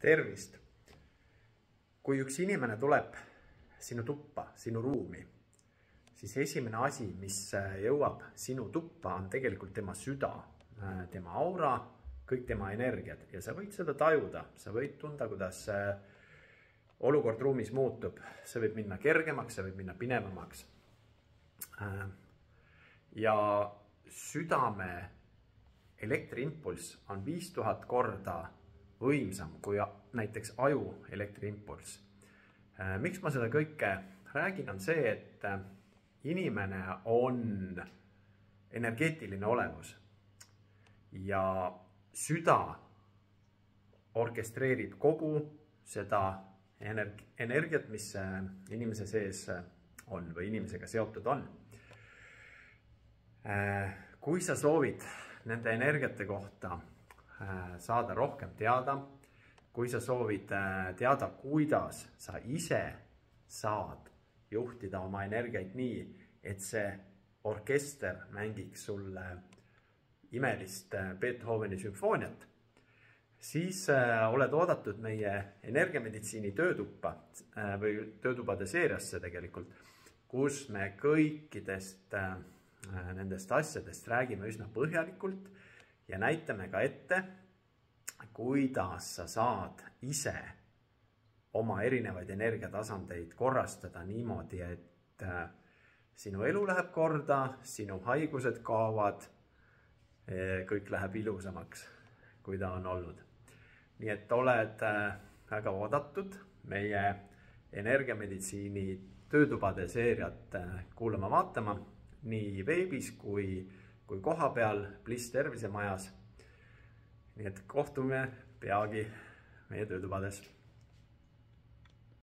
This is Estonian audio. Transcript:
Tervist! Kui üks inimene tuleb sinu tuppa, sinu ruumi, siis esimene asi, mis jõuab sinu tuppa, on tegelikult tema süda, tema aura, kõik tema energiat. Ja sa võid seda tajuda, sa võid tunda, kuidas olukord ruumis muutub. See võib minna kergemaks, see võib minna pinevamaks. Ja südame elektriimpulss on 5000 korda võimsam kui näiteks aju elektriimpulss. Miks ma seda kõike räägin, on see, et inimene on energeetiline olevus ja süda orkestreerib kogu seda energiat, mis inimese sees on või inimesega seotud on. Kui sa soovid nende energiate kohta saada rohkem teada, kui sa soovid teada, kuidas sa ise saad juhtida oma energiaid nii, et see orkester mängiks sulle imelist Beethoveni sümfooniat, siis oled oodatud meie energiameditsiini töötuppa või töötubade seeriasse tegelikult, kus me kõikidest nendest asjadest räägime üsna põhjalikult ja näitame ka ette, kuidas sa saad ise oma erinevaid energiatasandeid korrastada niimoodi, et sinu elu läheb korda, sinu haigused kaovad, kõik läheb ilusamaks, kui ta on olnud. Nii et oled väga oodatud meie energiameditsiini töötubade seeriat kuulama-vaatama nii veebis kui koha peal Bliss tervisemajas. Nii et kohtume peagi meie töötubades.